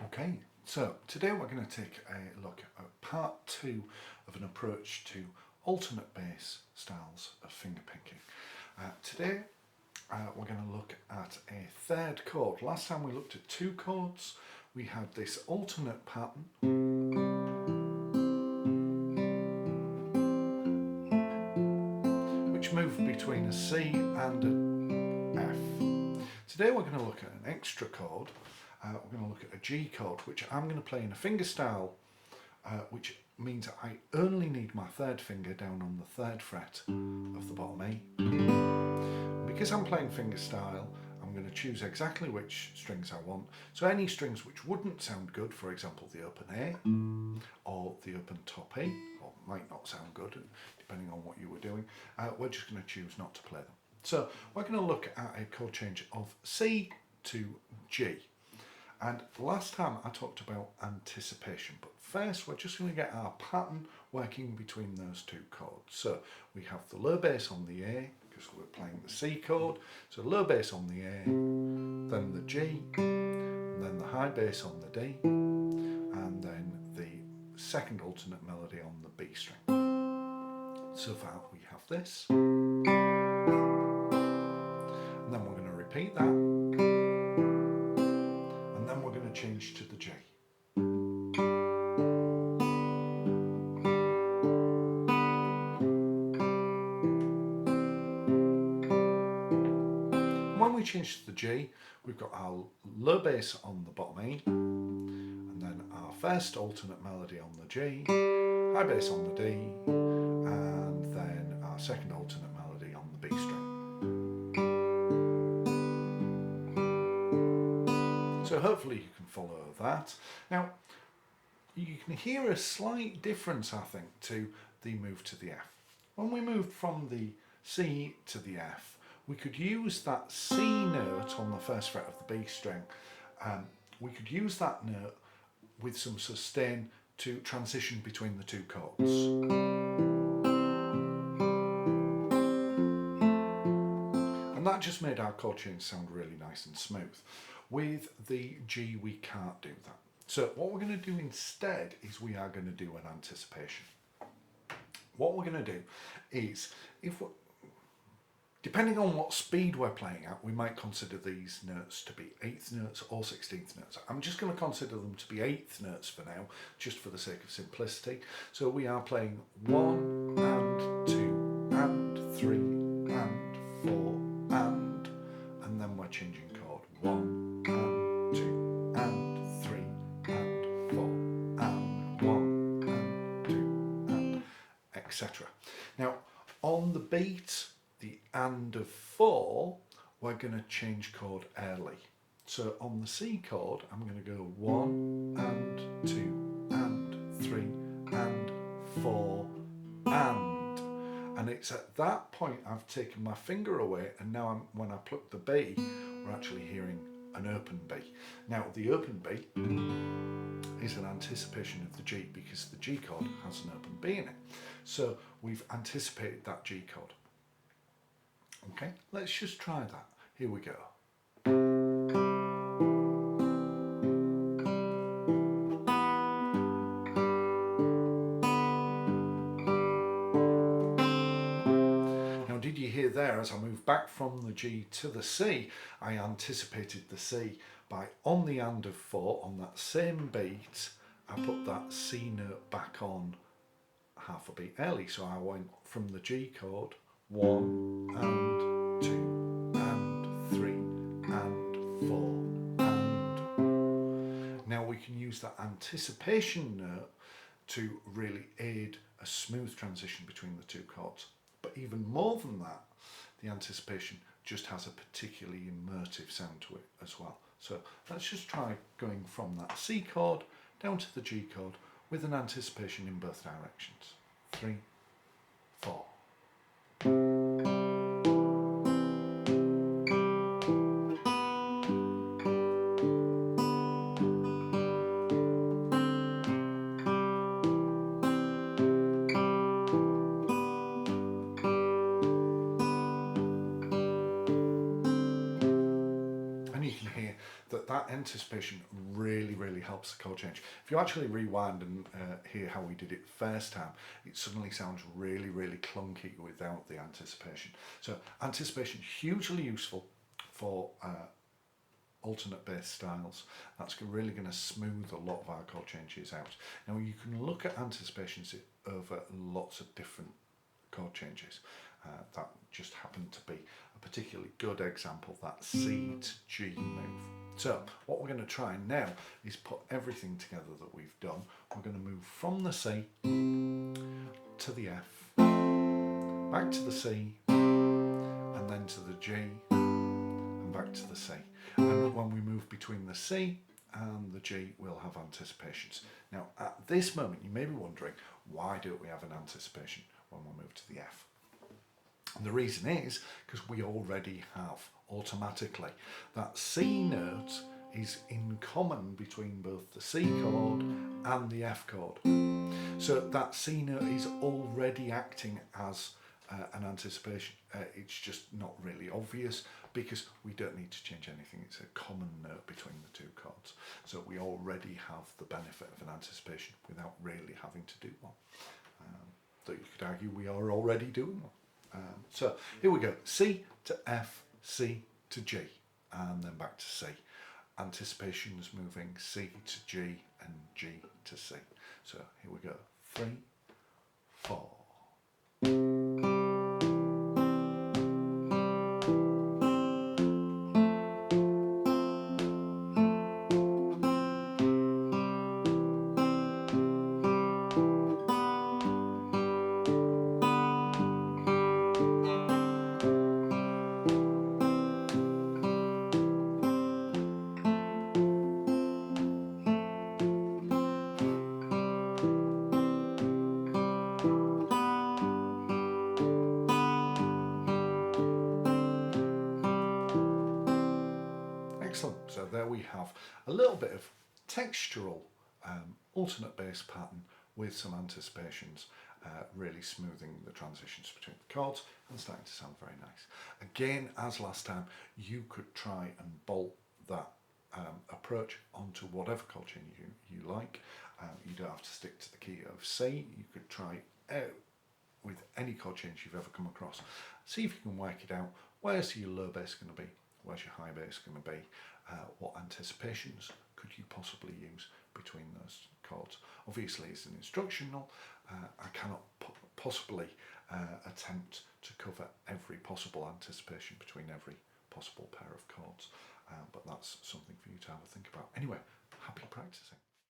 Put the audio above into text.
Okay, so today we're going to take a look at part 2 of an approach to alternate bass styles of fingerpicking. Today we're going to look at a third chord. Last time we looked at 2 chords. We had this alternate pattern which moved between a C and an F. Today we're going to look at an extra chord. We're going to look at a G chord, which I'm going to play in a fingerstyle, which means I only need my third finger down on the 3rd fret of the bottom A. Because I'm playing fingerstyle, I'm going to choose exactly which strings I want. So any strings which wouldn't sound good, for example the open A or the open top E, or might not sound good depending on what you were doing, we're just going to choose not to play them. So we're going to look at a chord change of C to G. And last time I talked about anticipation, but first we're just going to get our pattern working between those 2 chords. So we have the low bass on the A, because we're playing the C chord, so low bass on the A, then the G, then the high bass on the D, and then the second alternate melody on the B string. So far we have this, and then we're going to repeat that. We're going to change to the G. When we change to the G, we've got our low bass on the bottom E, and then our first alternate melody on the G, high bass on the D, and then our second alternate melody on the B string. So hopefully you can follow that. Now, you can hear a slight difference, I think, to the move to the F. When we moved from the C to the F, we could use that C note on the 1st fret of the B string. We could use that note with some sustain to transition between the 2 chords. And that just made our chord change sound really nice and smooth. With the G, we can't do that. So what we're going to do instead is we are going to do an anticipation. What we're going to do is, depending on what speed we're playing at, we might consider these notes to be 8th notes or 16th notes. I'm just going to consider them to be 8th notes for now, just for the sake of simplicity. So we are playing 1 and 2 and 3 and 4 and then we're changing chord. 1 and 2 and 3 and 4 and 1 and 2 and etc. Now on the beat, the and of 4, we're going to change chord early. So on the C chord, I'm going to go 1 and 2 and 3 and 4 and it's at that point I've taken my finger away, and now when I pluck the B, we're actually hearing an open B. Now the open B is an anticipation of the G, because the G chord has an open B in it. So we've anticipated that G chord. Okay, let's just try that. Here we go. Now, did you hear there, as I moved back from the G to the C, I anticipated the C by, on the and of 4, on that same beat, I put that C note back on half a beat early. So I went from the G chord, 1 and 2 and 3 and 4 and. Now we can use that anticipation note to really aid a smooth transition between the 2 chords. But even more than that, the anticipation just has a particularly emotive sound to it as well. So let's just try going from that C chord down to the G chord with an anticipation in both directions. 3, 4. And you can hear that anticipation really helps the chord change. If you actually rewind and hear how we did it first time, it suddenly sounds really clunky without the anticipation. So anticipation, hugely useful for alternate bass styles. That's really going to smooth a lot of our chord changes out. Now you can look at anticipations over lots of different chord changes. That just happened to be a particularly good example, that C to G move. So what we're going to try now is put everything together that we've done. We're going to move from the C to the F, back to the C, and then to the G, and back to the C. And when we move between the C and the G, we'll have anticipations. Now at this moment you may be wondering, why don't we have an anticipation when we move to the F? And the reason is because we already have automatically. That C note is in common between both the C chord and the F chord. So that C note is already acting as an anticipation. It's just not really obvious because we don't need to change anything. It's a common note between the two chords. So we already have the benefit of an anticipation without really having to do one. Though you could argue we are already doing one. So here we go, C to F, C to G, and then back to C. Anticipations moving C to G and G to C. So here we go, 3, 4. Excellent. So there we have a little bit of textural alternate bass pattern with some anticipations, really smoothing the transitions between the chords and starting to sound very nice. Again, as last time, you could try and bolt that approach onto whatever chord change you like. You don't have to stick to the key of C. You could try out with any chord change you've ever come across. See if you can work it out. Where's your low bass going to be? Where's your high bass going to be? What anticipations could you possibly use between those chords? Obviously, it's an instructional. I cannot possibly attempt to cover every possible anticipation between every possible pair of chords, but that's something for you to have a think about. Anyway, happy practicing.